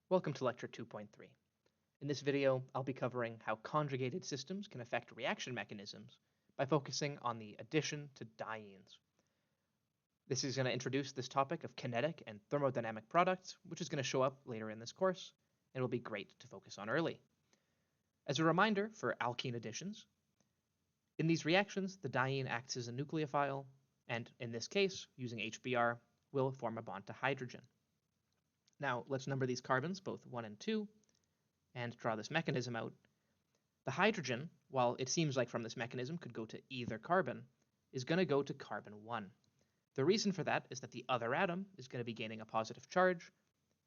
Welcome to Lecture 2.3. In this video, I'll be covering how conjugated systems can affect reaction mechanisms by focusing on the addition to dienes. This is going to introduce this topic of kinetic and thermodynamic products, which is going to show up later in this course, and will be great to focus on early. As a reminder for alkene additions, in these reactions, the diene acts as a nucleophile, and in this case, using HBr, will form a bond to hydrogen. Now, let's number these carbons, both 1 and 2, and draw this mechanism out. The hydrogen, while it seems like from this mechanism could go to either carbon, is going to go to carbon 1. The reason for that is that the other atom is going to be gaining a positive charge,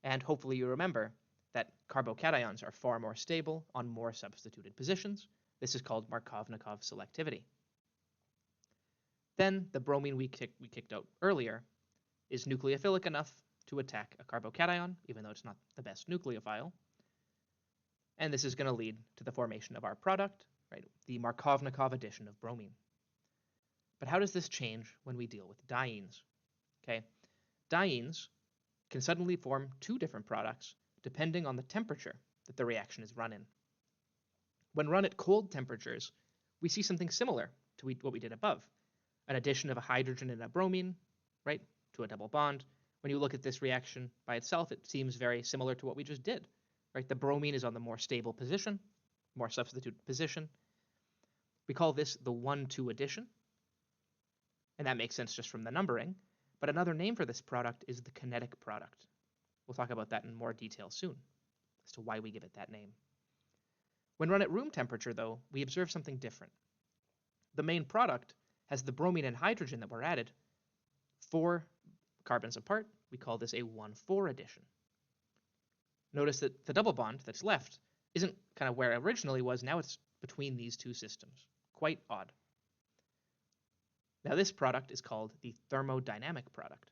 and hopefully you remember that carbocations are far more stable on more substituted positions. This is called Markovnikov selectivity. Then the bromine we kicked out earlier is nucleophilic enough to attack a carbocation, even though it's not the best nucleophile. And this is going to lead to the formation of our product, right? The Markovnikov addition of bromine. But how does this change when we deal with dienes? Okay, dienes can suddenly form two different products depending on the temperature that the reaction is run in. When run at cold temperatures, we see something similar to what we did above, an addition of a hydrogen and a bromine, right, to a double bond. When you look at this reaction by itself, it seems very similar to what we just did, right? The bromine is on the more stable position, more substituted position. We call this the 1,2 addition, and that makes sense just from the numbering. But another name for this product is the kinetic product. We'll talk about that in more detail soon as to why we give it that name. When run at room temperature, though, we observe something different. The main product has the bromine and hydrogen that were added 4 carbons apart. We call this a 1,4 addition. Notice that the double bond that's left isn't kind of where it originally was. Now it's between these two systems. Quite odd. Now this product is called the thermodynamic product.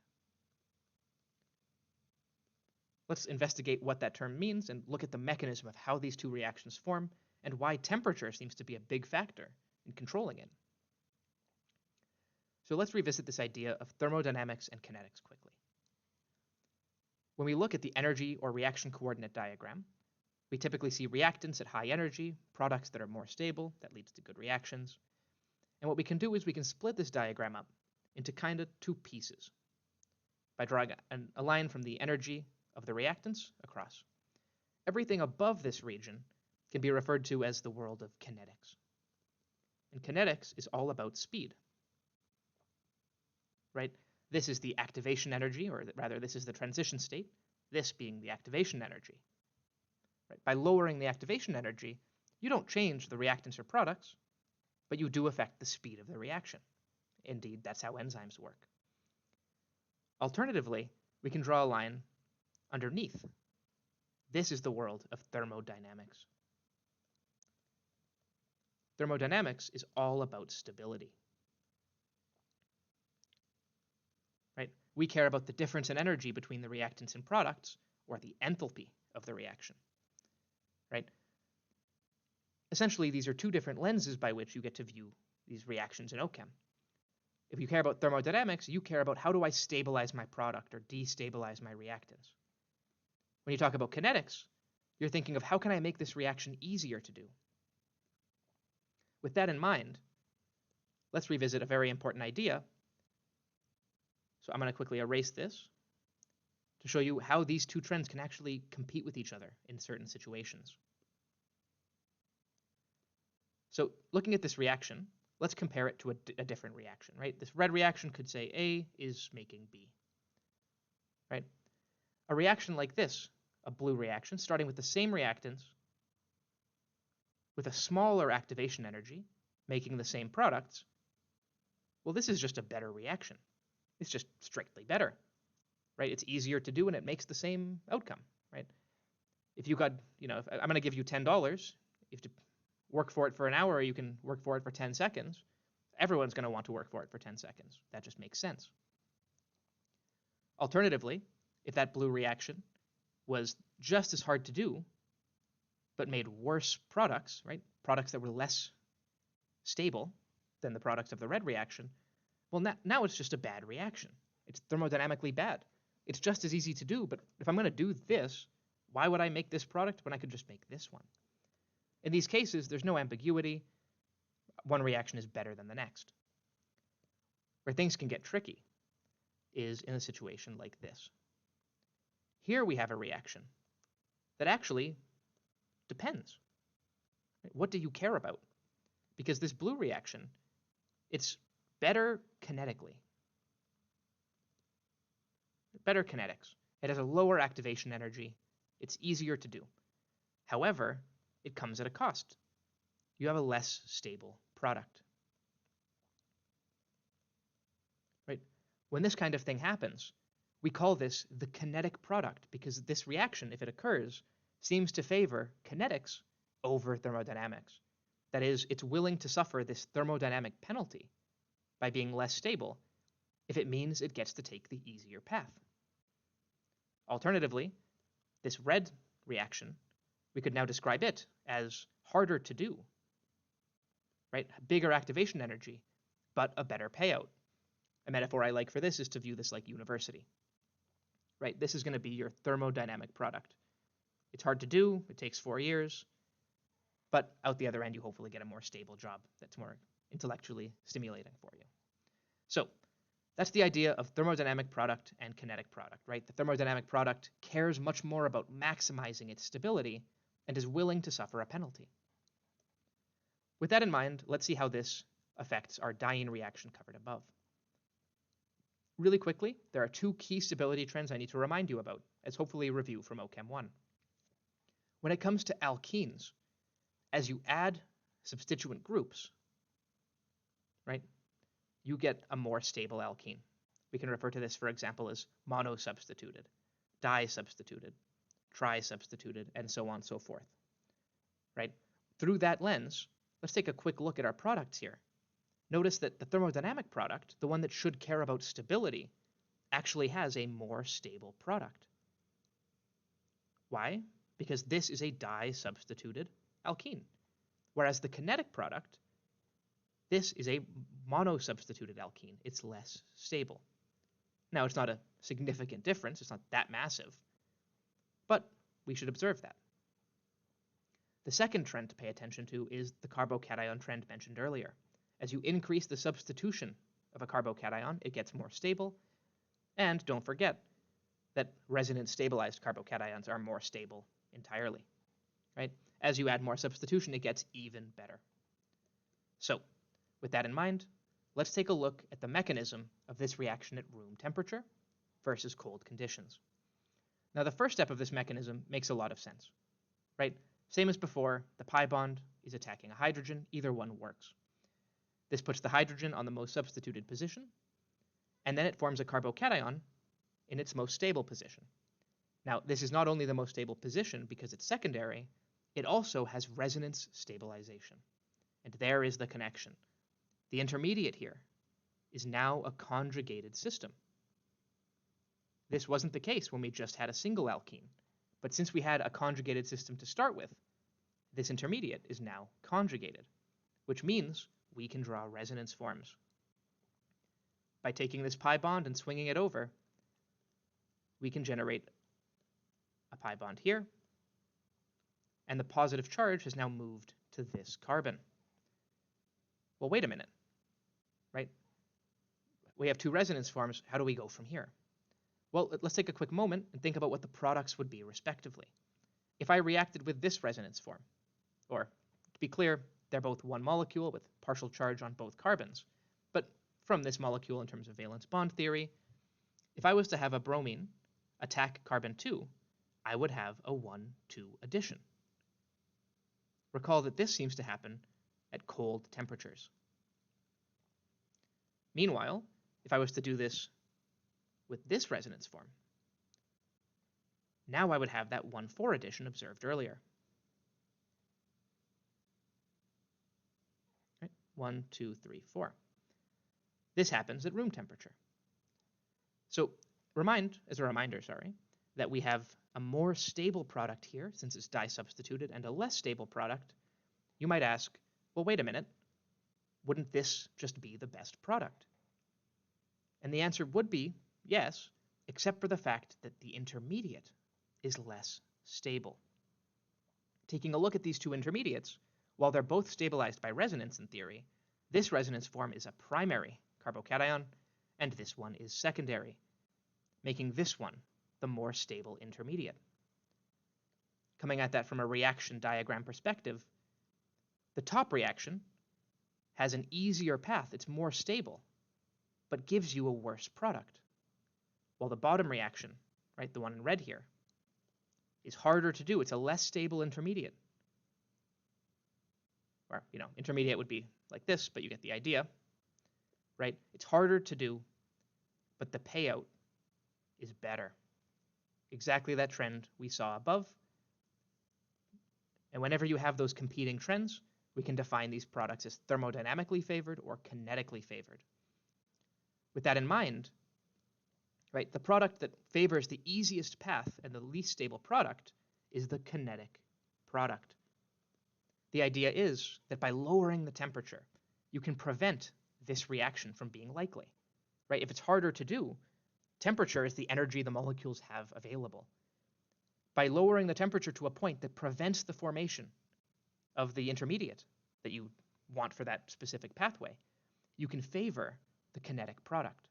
Let's investigate what that term means and look at the mechanism of how these two reactions form and why temperature seems to be a big factor in controlling it. So let's revisit this idea of thermodynamics and kinetics quickly. When we look at the energy or reaction coordinate diagram, we typically see reactants at high energy, products that are more stable, that leads to good reactions. And what we can do is we can split this diagram up into kind of two pieces by drawing a line from the energy of the reactants across. Everything above this region can be referred to as the world of kinetics. And kinetics is all about speed. Right? This is the activation energy, or rather this is the transition state, this being the activation energy. Right? By lowering the activation energy, you don't change the reactants or products, but you do affect the speed of the reaction. Indeed, that's how enzymes work. Alternatively, we can draw a line underneath. This is the world of thermodynamics. Thermodynamics is all about stability. Right? We care about the difference in energy between the reactants and products, or the enthalpy of the reaction. Right? Essentially, these are two different lenses by which you get to view these reactions in OChem. If you care about thermodynamics, you care about how do I stabilize my product or destabilize my reactants. When you talk about kinetics, you're thinking of how can I make this reaction easier to do. With that in mind, let's revisit a very important idea. So I'm going to quickly erase this to show you how these two trends can actually compete with each other in certain situations. So looking at this reaction, let's compare it to a different reaction, right? This red reaction could say A is making B, right? A reaction like this, a blue reaction, starting with the same reactants, with a smaller activation energy, making the same products, well, this is just a better reaction. It's just strictly better, right? It's easier to do and it makes the same outcome, right? If you got, if I'm going to give you $10, you have to work for it for an hour, or you can work for it for 10 seconds. Everyone's going to want to work for it for 10 seconds. That just makes sense. Alternatively, if that blue reaction was just as hard to do, but made worse products, right? Products that were less stable than the products of the red reaction, well, now it's just a bad reaction. It's thermodynamically bad. It's just as easy to do, but if I'm going to do this, Why would I make this product when I could just make this one? In these cases, there's no ambiguity. One reaction is better than the next. Where things can get tricky is in a situation like this. Here we have a reaction that actually depends. What do you care about? Because this blue reaction, it's better kinetically. Better kinetics. It has a lower activation energy. It's easier to do. However, it comes at a cost. You have a less stable product. Right? When this kind of thing happens, we call this the kinetic product because this reaction, if it occurs, seems to favor kinetics over thermodynamics. That is, it's willing to suffer this thermodynamic penalty by being less stable if it means it gets to take the easier path. Alternatively, this red reaction, we could now describe it as harder to do, right? Bigger activation energy, but a better payout. A metaphor I like for this is to view this like university, right? This is going to be your thermodynamic product. It's hard to do. It takes 4 years. But out the other end, you hopefully get a more stable job that's more intellectually stimulating for you. So that's the idea of thermodynamic product and kinetic product, right? The thermodynamic product cares much more about maximizing its stability and is willing to suffer a penalty. With that in mind, let's see how this affects our diene reaction covered above. Really quickly, there are 2 key stability trends I need to remind you about, as hopefully a review from OChem 1. When it comes to alkenes, as you add substituent groups, right, you get a more stable alkene. We can refer to this, for example, as monosubstituted, disubstituted, trisubstituted, and so on and so forth, right? Through that lens, let's take a quick look at our products here. Notice that the thermodynamic product, the one that should care about stability, actually has a more stable product. Why? Because this is a disubstituted alkene, whereas the kinetic product, this is a monosubstituted alkene. It's less stable. Now, it's not a significant difference. It's not that massive, but we should observe that. The second trend to pay attention to is the carbocation trend mentioned earlier. As you increase the substitution of a carbocation, it gets more stable. And don't forget that resonance stabilized carbocations are more stable entirely, right? As you add more substitution, it gets even better. So with that in mind, let's take a look at the mechanism of this reaction at room temperature versus cold conditions. Now, the first step of this mechanism makes a lot of sense, right? Same as before, the pi bond is attacking a hydrogen. Either one works. This puts the hydrogen on the most substituted position, and then it forms a carbocation in its most stable position. Now, this is not only the most stable position because it's secondary, it also has resonance stabilization. And there is the connection. The intermediate here is now a conjugated system. This wasn't the case when we just had a single alkene, but since we had a conjugated system to start with, this intermediate is now conjugated, which means we can draw resonance forms. By taking this pi bond and swinging it over, we can generate a pi bond here, and the positive charge has now moved to this carbon. Well, wait a minute, right? We have 2 resonance forms. How do we go from here? Well, let's take a quick moment and think about what the products would be respectively. If I reacted with this resonance form, or to be clear, they're both one molecule with partial charge on both carbons, but from this molecule in terms of valence bond theory, if I was to have a bromine attack carbon 2, I would have a 1-2 addition. Recall that this seems to happen at cold temperatures. Meanwhile, if I was to do this with this resonance form, now I would have that 1-4 addition observed earlier. Right? 1, 2, 3, 4. This happens at room temperature. So as a reminder, that we have a more stable product here since it's disubstituted and a less stable product. You might ask, well, wait a minute, wouldn't this just be the best product? And the answer would be yes, except for the fact that the intermediate is less stable. Taking a look at these two intermediates, while they're both stabilized by resonance in theory, this resonance form is a primary carbocation, and this one is secondary, making this one the more stable intermediate. Coming at that from a reaction diagram perspective, the top reaction has an easier path, it's more stable, but gives you a worse product. While the bottom reaction, right, the one in red here, is harder to do. It's a less stable intermediate. Or, intermediate would be like this, but you get the idea, right? It's harder to do, but the payout is better. Exactly that trend we saw above. And whenever you have those competing trends, we can define these products as thermodynamically favored or kinetically favored. With that in mind, right, the product that favors the easiest path and the least stable product is the kinetic product. The idea is that by lowering the temperature, you can prevent this reaction from being likely, right? If it's harder to do, temperature is the energy the molecules have available. By lowering the temperature to a point that prevents the formation of the intermediate that you want for that specific pathway, you can favor the kinetic product.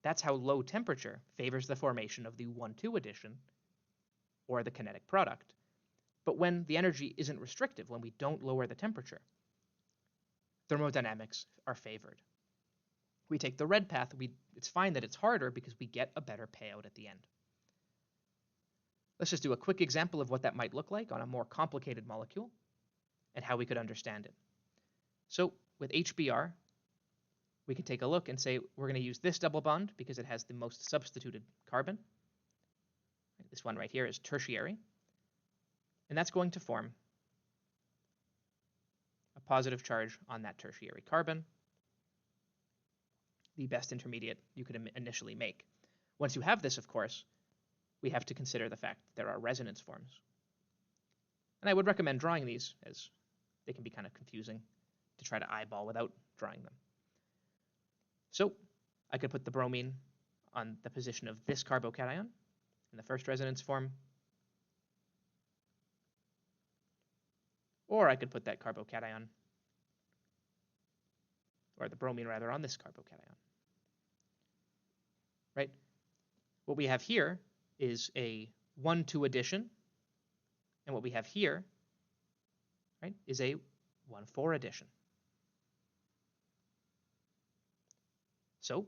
That's how low temperature favors the formation of the 1,2 addition or the kinetic product. But when the energy isn't restrictive, when we don't lower the temperature, thermodynamics are favored. We take the red path, it's fine that it's harder because we get a better payout at the end. Let's just do a quick example of what that might look like on a more complicated molecule and how we could understand it. So with HBr, we can take a look and say we're going to use this double bond because it has the most substituted carbon. This one right here is tertiary. And that's going to form a positive charge on that tertiary carbon, the best intermediate you could initially make. Once you have this, of course, we have to consider the fact that there are resonance forms. And I would recommend drawing these, as they can be kind of confusing to try to eyeball without drawing them. So I could put the bromine on the position of this carbocation in the first resonance form, or I could put that carbocation, or the bromine rather, on this carbocation. Right? What we have here is a 1,2 addition, and what we have here, right, is a 1,4 addition. So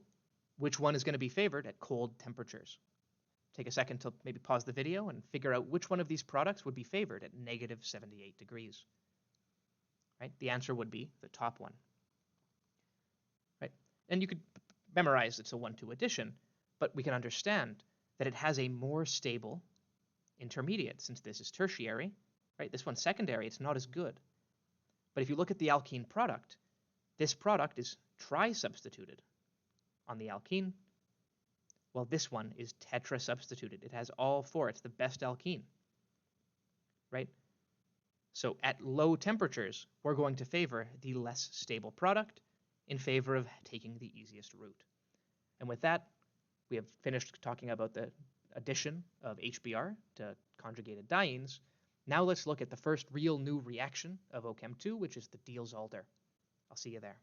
which one is going to be favored at cold temperatures? Take a second to maybe pause the video and figure out which one of these products would be favored at negative 78 degrees. Right? The answer would be the top one. Right? And you could memorize it's a 1,2 addition, but we can understand that it has a more stable intermediate since this is tertiary. Right? This one's secondary, it's not as good. But if you look at the alkene product, this product is tri-substituted on the alkene, while this one is tetra-substituted. It has all four. It's the best alkene, right? So at low temperatures, we're going to favor the less stable product in favor of taking the easiest route. And with that, we have finished talking about the addition of HBr to conjugated dienes. Now let's look at the first real new reaction of OChem2, which is the Diels-Alder. I'll see you there.